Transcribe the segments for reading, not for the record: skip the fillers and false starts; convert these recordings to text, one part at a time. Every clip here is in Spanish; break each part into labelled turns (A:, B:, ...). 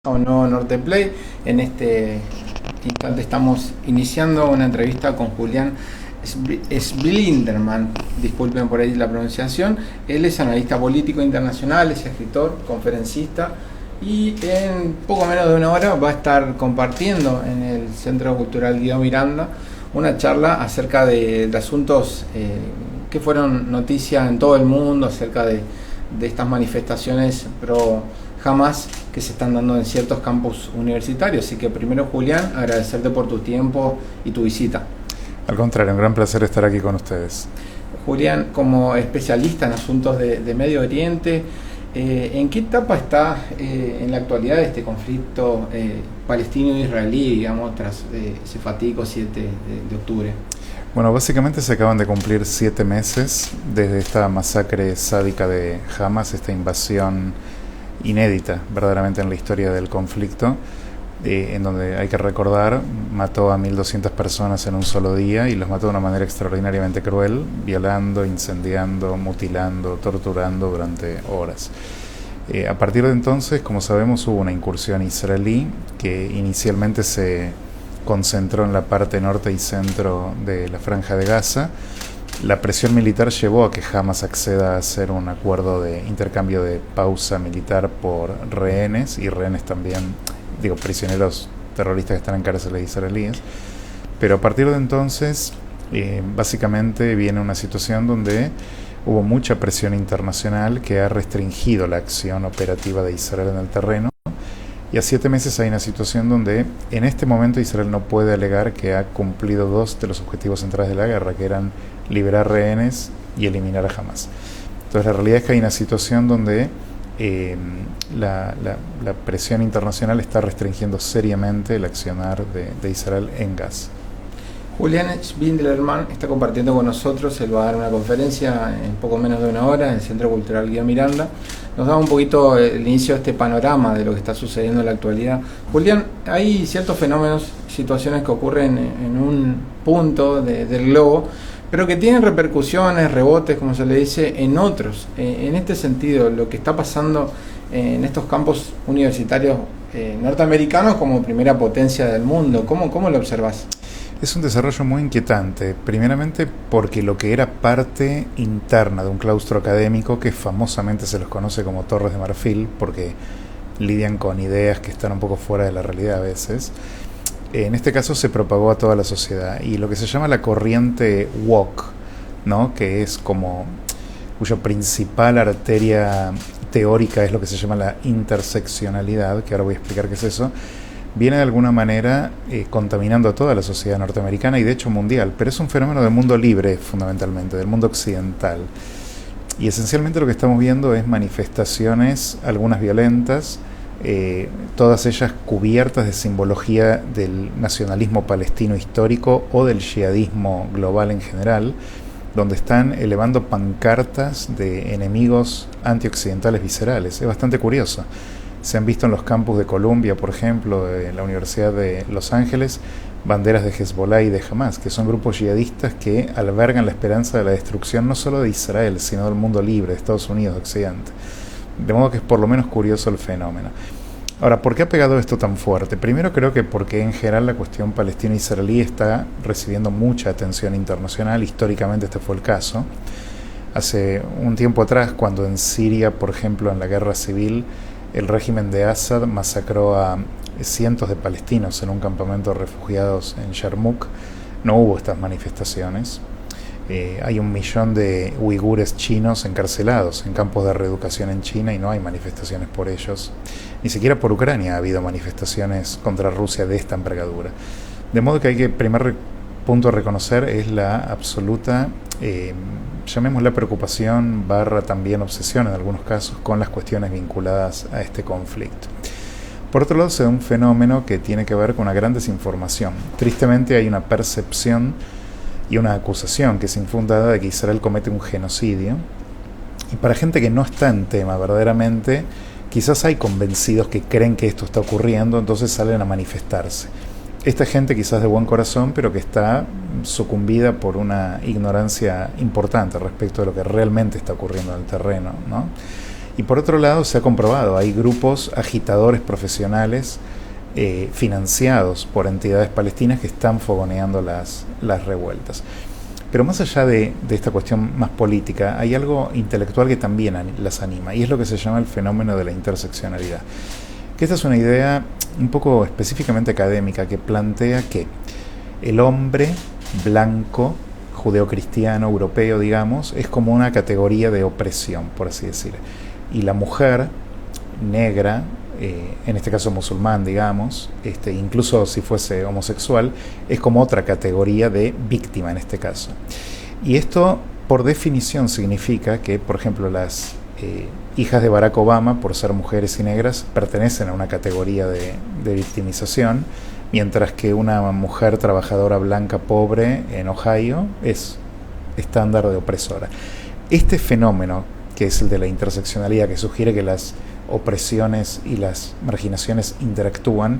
A: A un nuevo Norte Play. En este instante estamos iniciando una entrevista con Julián Sblinderman, disculpen por ahí la pronunciación. Él es analista político internacional, es escritor, conferencista y en poco menos de una hora va a estar compartiendo en el Centro Cultural Guido Miranda una charla acerca de asuntos que fueron noticia en todo el mundo, acerca de estas manifestaciones pro Hamas que se están dando en ciertos campus universitarios. Así que primero, Julián, agradecerte por tu tiempo y tu visita.
B: Al contrario, un gran placer estar aquí con ustedes.
A: Julián, como especialista en asuntos de Medio Oriente, ¿en qué etapa está en la actualidad este conflicto palestino-israelí, digamos, tras ese fatídico 7 de octubre?
B: Bueno, básicamente se acaban de cumplir 7 meses desde esta masacre sádica de Hamas, esta invasión inédita verdaderamente en la historia del conflicto, en donde hay que recordar, mató a 1.200 personas en un solo día y los mató de una manera extraordinariamente cruel, violando, incendiando, mutilando, torturando durante horas. A partir de entonces, como sabemos, hubo una incursión israelí que inicialmente se concentró en la parte norte y centro de la Franja de Gaza. La presión militar llevó a que Hamas acceda a hacer un acuerdo de intercambio de pausa militar por rehenes, y rehenes también, prisioneros terroristas que están en cárceles israelíes. Pero a partir de entonces, básicamente viene una situación donde hubo mucha presión internacional que ha restringido la acción operativa de Israel en el terreno. Y a 7 meses hay una situación donde en este momento Israel no puede alegar que ha cumplido 2 de los objetivos centrales de la guerra, que eran liberar rehenes y eliminar a Hamas. Entonces la realidad es que hay una situación donde la presión internacional está restringiendo seriamente el accionar de Israel en Gaza.
A: Julián Sblinderman está compartiendo con nosotros. Él va a dar una conferencia en poco menos de una hora en el Centro Cultural Guido Miranda. Nos da un poquito el inicio de este panorama de lo que está sucediendo en la actualidad. Julián, hay ciertos fenómenos, situaciones que ocurren en un punto del globo, pero que tienen repercusiones, rebotes, como se le dice, en otros. En este sentido, lo que está pasando en estos campos universitarios norteamericanos como primera potencia del mundo, ¿cómo lo observas?
B: Es un desarrollo muy inquietante, primeramente porque lo que era parte interna de un claustro académico que famosamente se los conoce como Torres de Marfil, porque lidian con ideas que están un poco fuera de la realidad a veces, en este caso se propagó a toda la sociedad, y lo que se llama la corriente woke, ¿no?, que es como cuya principal arteria teórica es lo que se llama la interseccionalidad, que ahora voy a explicar qué es eso, viene de alguna manera contaminando a toda la sociedad norteamericana y de hecho mundial, pero es un fenómeno del mundo libre fundamentalmente, del mundo occidental. Y esencialmente lo que estamos viendo es manifestaciones, algunas violentas, todas ellas cubiertas de simbología del nacionalismo palestino histórico o del yihadismo global en general, donde están elevando pancartas de enemigos antioccidentales viscerales. Es bastante curioso. Se han visto en los campus de Columbia, por ejemplo, de la Universidad de Los Ángeles, banderas de Hezbollah y de Hamas, que son grupos yihadistas que albergan la esperanza de la destrucción no solo de Israel, sino del mundo libre, de Estados Unidos, de Occidente. De modo que es por lo menos curioso el fenómeno. Ahora, ¿por qué ha pegado esto tan fuerte? Primero creo que porque en general la cuestión palestino-israelí está recibiendo mucha atención internacional. Históricamente este fue el caso. Hace un tiempo atrás, cuando en Siria, por ejemplo, en la guerra civil, el régimen de Assad masacró a cientos de palestinos en un campamento de refugiados en Yarmouk, no hubo estas manifestaciones. Hay 1 millón de uigures chinos encarcelados en campos de reeducación en China y no hay manifestaciones por ellos. Ni siquiera por Ucrania ha habido manifestaciones contra Rusia de esta envergadura. De modo que primer punto a reconocer es la absoluta, llamémosla preocupación / también obsesión en algunos casos con las cuestiones vinculadas a este conflicto. Por otro lado, se da un fenómeno que tiene que ver con una gran desinformación. Tristemente hay una percepción y una acusación que es infundada de que Israel comete un genocidio, y para gente que no está en tema verdaderamente, quizás hay convencidos que creen que esto está ocurriendo, entonces salen a manifestarse. Esta gente quizás de buen corazón, pero que está sucumbida por una ignorancia importante respecto de lo que realmente está ocurriendo en el terreno, ¿no? Y por otro lado se ha comprobado, hay grupos agitadores profesionales financiados por entidades palestinas que están fogoneando las revueltas. Pero más allá de esta cuestión más política, hay algo intelectual que también las anima, y es lo que se llama el fenómeno de la interseccionalidad. Que esta es una idea un poco específicamente académica que plantea que el hombre blanco, judeocristiano, europeo, digamos, es como una categoría de opresión, por así decir. Y la mujer negra, en este caso musulmán, digamos, incluso si fuese homosexual, es como otra categoría de víctima en este caso. Y esto, por definición, significa que, por ejemplo, las hijas de Barack Obama, por ser mujeres y negras, pertenecen a una categoría de victimización, mientras que una mujer trabajadora blanca pobre en Ohio es estándar de opresora. Este fenómeno, que es el de la interseccionalidad, que sugiere que las opresiones y las marginaciones interactúan,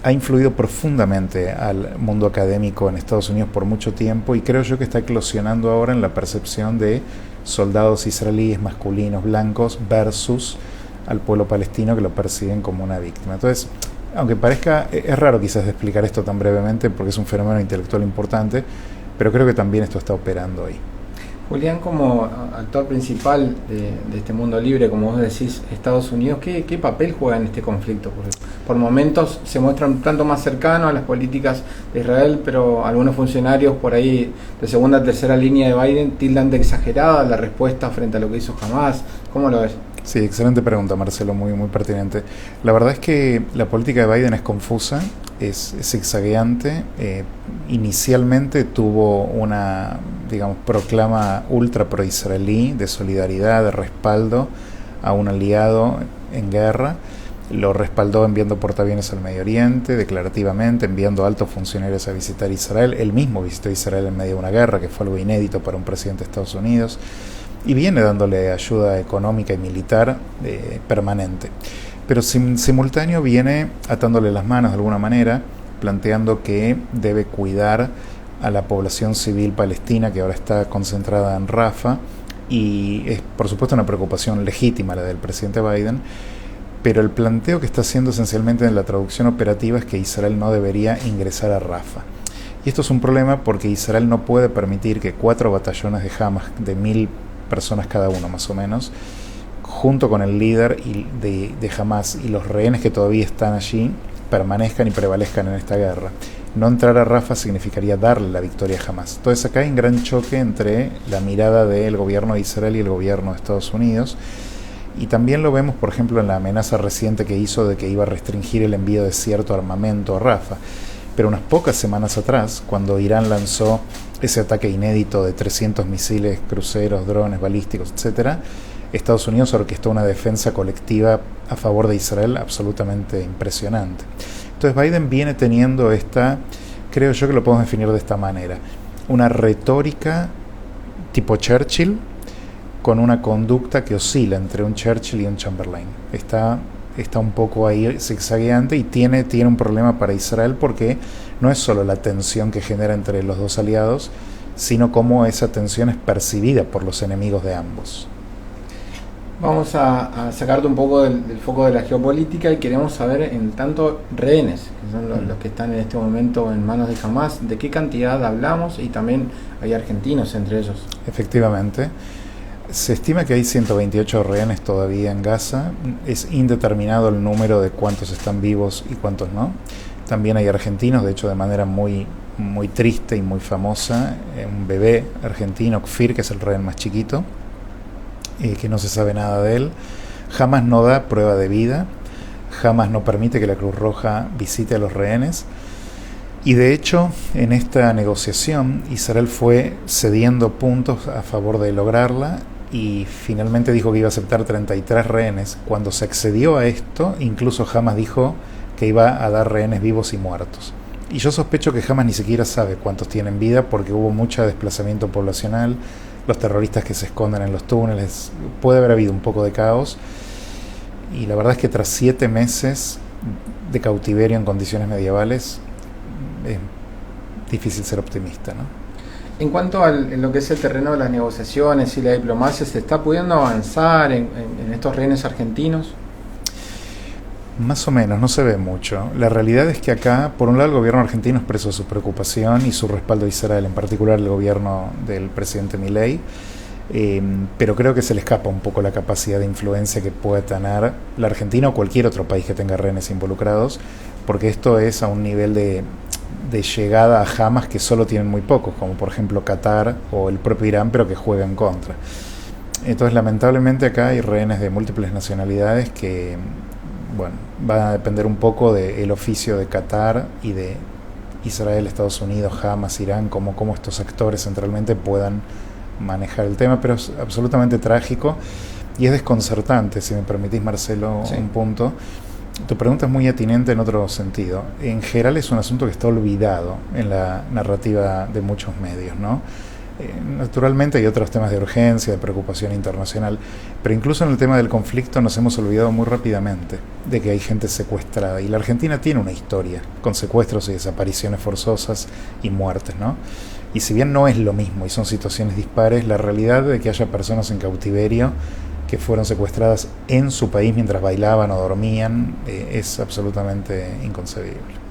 B: ha influido profundamente al mundo académico en Estados Unidos por mucho tiempo, y creo yo que está eclosionando ahora en la percepción de soldados israelíes masculinos blancos versus al pueblo palestino, que lo perciben como una víctima. Entonces, aunque parezca, es raro quizás de explicar esto tan brevemente porque es un fenómeno intelectual importante, pero creo que también esto está operando ahí.
A: Julián, como actor principal de este mundo libre, como vos decís, Estados Unidos, ¿qué papel juega en este conflicto? Porque por momentos se muestra un tanto más cercano a las políticas de Israel, pero algunos funcionarios por ahí de segunda o tercera línea de Biden tildan de exagerada la respuesta frente a lo que hizo Hamás. ¿Cómo lo ves?
B: Sí, excelente pregunta, Marcelo, muy, muy pertinente. La verdad es que la política de Biden es confusa, es zigzagueante. Inicialmente tuvo una, digamos, proclama ultra pro-israelí de solidaridad, de respaldo a un aliado en guerra. Lo respaldó enviando portaaviones al Medio Oriente, declarativamente, enviando altos funcionarios a visitar Israel. Él mismo visitó Israel en medio de una guerra, que fue algo inédito para un presidente de Estados Unidos. Y viene dándole ayuda económica y militar permanente. Pero simultáneo viene atándole las manos de alguna manera, planteando que debe cuidar a la población civil palestina que ahora está concentrada en Rafah, y es por supuesto una preocupación legítima la del presidente Biden, pero el planteo que está haciendo esencialmente en la traducción operativa es que Israel no debería ingresar a Rafah. Y esto es un problema porque Israel no puede permitir que 4 batallones de Hamas, de 1000 personas cada uno más o menos, junto con el líder de Hamas y los rehenes que todavía están allí, permanezcan y prevalezcan en esta guerra. No entrar a Rafah significaría darle la victoria a Hamas. Entonces acá hay un gran choque entre la mirada del gobierno de Israel y el gobierno de Estados Unidos, y también lo vemos, por ejemplo, en la amenaza reciente que hizo de que iba a restringir el envío de cierto armamento a Rafah. Pero unas pocas semanas atrás, cuando Irán lanzó ese ataque inédito de 300 misiles, cruceros, drones, balísticos, etc., Estados Unidos orquestó una defensa colectiva a favor de Israel absolutamente impresionante. Entonces Biden viene teniendo creo yo que lo podemos definir de esta manera, una retórica tipo Churchill con una conducta que oscila entre un Churchill y un Chamberlain. Está un poco ahí zigzagueante, y tiene un problema para Israel porque no es solo la tensión que genera entre los dos aliados, sino cómo esa tensión es percibida por los enemigos de ambos.
A: Vamos a sacarte un poco del foco de la geopolítica y queremos saber, en tanto, rehenes, que son los que están en este momento en manos de Hamás, de qué cantidad hablamos, y también hay argentinos entre ellos.
B: Efectivamente. Se estima que hay 128 rehenes todavía en Gaza. Es indeterminado el número de cuántos están vivos y cuántos no. También hay argentinos, de hecho de manera muy, muy triste y muy famosa, un bebé argentino, Kfir, que es el rehén más chiquito, que no se sabe nada de él. Jamás no da prueba de vida, jamás no permite que la Cruz Roja visite a los rehenes. Y de hecho, en esta negociación, Israel fue cediendo puntos a favor de lograrla, y finalmente dijo que iba a aceptar 33 rehenes. Cuando se accedió a esto, incluso Hamas dijo que iba a dar rehenes vivos y muertos. Y yo sospecho que Hamas ni siquiera sabe cuántos tienen vida, porque hubo mucho desplazamiento poblacional, los terroristas que se esconden en los túneles, puede haber habido un poco de caos. Y la verdad es que tras 7 meses de cautiverio en condiciones medievales, es difícil ser optimista, ¿no?
A: En cuanto en lo que es el terreno de las negociaciones y la diplomacia, ¿se está pudiendo avanzar en estos rehenes argentinos?
B: Más o menos, no se ve mucho. La realidad es que acá, por un lado, el gobierno argentino expresó su preocupación y su respaldo a Israel, en particular el gobierno del presidente Milei, pero creo que se le escapa un poco la capacidad de influencia que puede tener la Argentina o cualquier otro país que tenga rehenes involucrados, porque esto es a un nivel de llegada a Hamas que solo tienen muy pocos, como por ejemplo Qatar o el propio Irán, pero que juega en contra. Entonces, lamentablemente acá hay rehenes de múltiples nacionalidades que, bueno, van a depender un poco del oficio de Qatar y de Israel, Estados Unidos, Hamas, Irán, cómo estos actores centralmente puedan manejar el tema, pero es absolutamente trágico y es desconcertante, si me permitís, Marcelo, sí, un punto. Tu pregunta es muy atinente en otro sentido. En general es un asunto que está olvidado en la narrativa de muchos medios, ¿no? Naturalmente hay otros temas de urgencia, de preocupación internacional, pero incluso en el tema del conflicto nos hemos olvidado muy rápidamente de que hay gente secuestrada, y la Argentina tiene una historia con secuestros y desapariciones forzosas y muertes, ¿no? Y si bien no es lo mismo y son situaciones dispares, la realidad de que haya personas en cautiverio que fueron secuestradas en su país mientras bailaban o dormían es absolutamente inconcebible.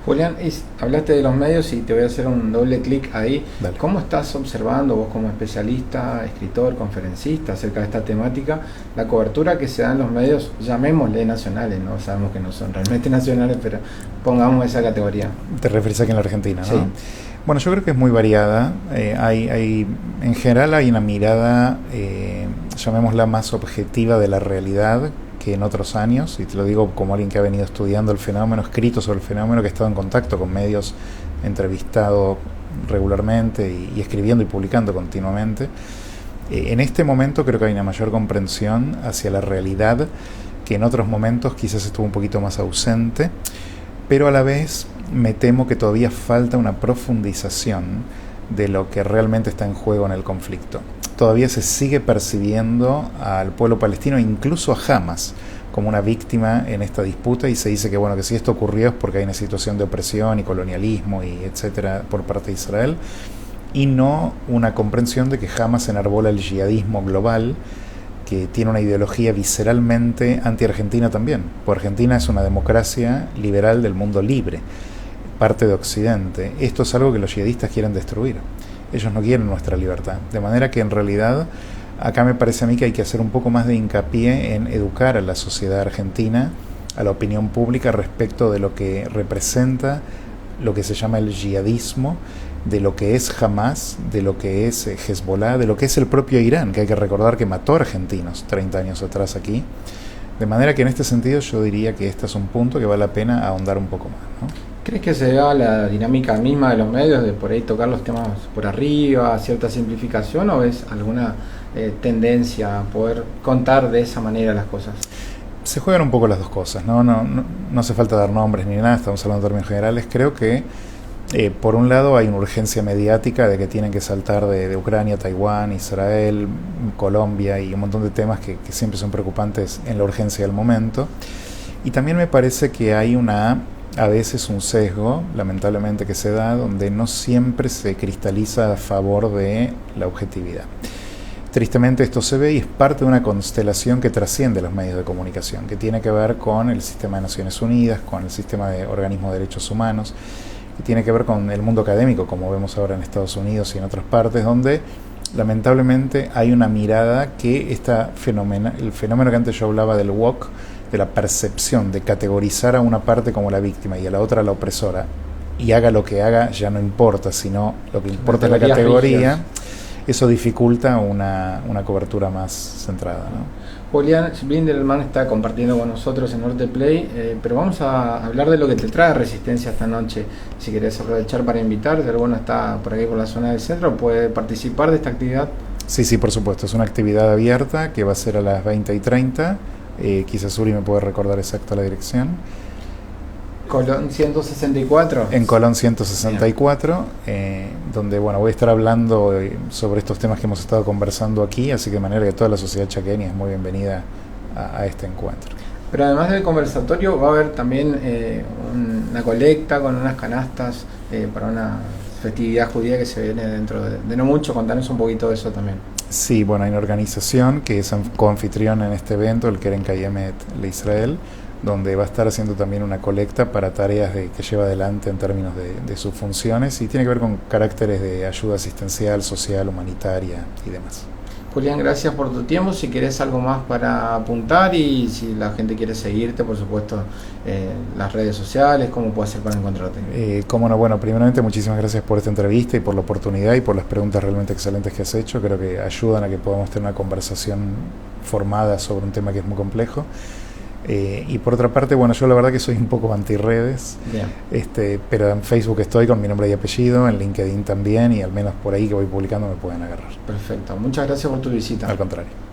A: Julián, hablaste de los medios y te voy a hacer un doble clic ahí.
B: Dale.
A: ¿Cómo estás observando vos como especialista, escritor, conferencista acerca de esta temática, la cobertura que se da en los medios, llamémosle nacionales, no sabemos que no son realmente nacionales, pero pongamos esa categoría?
B: Te refieres aquí en la Argentina, ¿no?
A: Sí.
B: Bueno, yo creo que es muy variada. En general hay una mirada, llamémosla más objetiva de la realidad que en otros años, y te lo digo como alguien que ha venido estudiando el fenómeno, escrito sobre el fenómeno, que ha estado en contacto con medios, entrevistado regularmente y escribiendo y publicando continuamente. En este momento creo que hay una mayor comprensión hacia la realidad que en otros momentos quizás estuvo un poquito más ausente, pero a la vez me temo que todavía falta una profundización de lo que realmente está en juego en el conflicto. Todavía se sigue percibiendo al pueblo palestino, incluso a Hamas, como una víctima en esta disputa, y se dice que bueno, que si esto ocurrió es porque hay una situación de opresión y colonialismo y etcétera por parte de Israel, y no una comprensión de que Hamas enarbola el yihadismo global, que tiene una ideología visceralmente anti-argentina también, porque Argentina es una democracia liberal del mundo libre, parte de Occidente. Esto es algo que los yihadistas quieren destruir. Ellos no quieren nuestra libertad. De manera que en realidad acá me parece a mí que hay que hacer un poco más de hincapié en educar a la sociedad argentina, a la opinión pública respecto de lo que representa lo que se llama el yihadismo, de lo que es Hamas, de lo que es Hezbollah, de lo que es el propio Irán, que hay que recordar que mató a argentinos 30 años atrás aquí. De manera que en este sentido yo diría que este es un punto que vale la pena ahondar un poco más, ¿no?
A: ¿Crees que se da la dinámica misma de los medios de por ahí tocar los temas por arriba, cierta simplificación, o ves alguna tendencia a poder contar de esa manera las cosas?
B: Se juegan un poco las dos cosas, no hace falta dar nombres ni nada, estamos hablando en términos generales. Creo que por un lado hay una urgencia mediática de que tienen que saltar de Ucrania, Taiwán, Israel, Colombia y un montón de temas que siempre son preocupantes en la urgencia del momento. Y también me parece que hay a veces un sesgo, lamentablemente, que se da, donde no siempre se cristaliza a favor de la objetividad. Tristemente esto se ve y es parte de una constelación que trasciende los medios de comunicación, que tiene que ver con el sistema de Naciones Unidas, con el sistema de organismos de derechos humanos, que tiene que ver con el mundo académico, como vemos ahora en Estados Unidos y en otras partes, donde lamentablemente hay una mirada que el fenómeno que antes yo hablaba del woke, de la percepción de categorizar a una parte como la víctima y a la otra la opresora, y haga lo que haga ya no importa, sino lo que importa es la categoría. Eso dificulta una cobertura más centrada, ¿no?
A: Julián Blinderman está compartiendo con nosotros en Norte Play, pero vamos a hablar de lo que te trae Resistencia esta noche. Si querés aprovechar para invitar, si alguno está por aquí por la zona del centro, puede participar de esta actividad.
B: Sí, por supuesto, es una actividad abierta que va a ser a las 20:30. Quizás Uri me puede recordar exacto la dirección.
A: Colón 164.
B: En Colón 164, donde bueno, voy a estar hablando sobre estos temas que hemos estado conversando aquí, así que de manera que toda la sociedad chaqueña es muy bienvenida a este encuentro.
A: Pero además del conversatorio va a haber también una colecta con unas canastas para una festividad judía que se viene dentro de no mucho. Contanos un poquito de eso también.
B: Sí, bueno, hay una organización que es coanfitrión en este evento, el Keren Kayemet Le Israel, donde va a estar haciendo también una colecta para tareas que lleva adelante en términos de sus funciones, y tiene que ver con caracteres de ayuda asistencial, social, humanitaria y demás.
A: Julián, gracias por tu tiempo. Si querés algo más para apuntar y si la gente quiere seguirte, por supuesto, las redes sociales, ¿cómo puede hacer para encontrarte?
B: Cómo no, bueno, primeramente muchísimas gracias por esta entrevista y por la oportunidad y por las preguntas realmente excelentes que has hecho. Creo que ayudan a que podamos tener una conversación formada sobre un tema que es muy complejo. Y por otra parte, bueno, yo la verdad que soy un poco anti-redes, pero en Facebook estoy con mi nombre y apellido, en LinkedIn también, y al menos por ahí que voy publicando me pueden agarrar.
A: Perfecto, muchas gracias por tu visita.
B: Al contrario.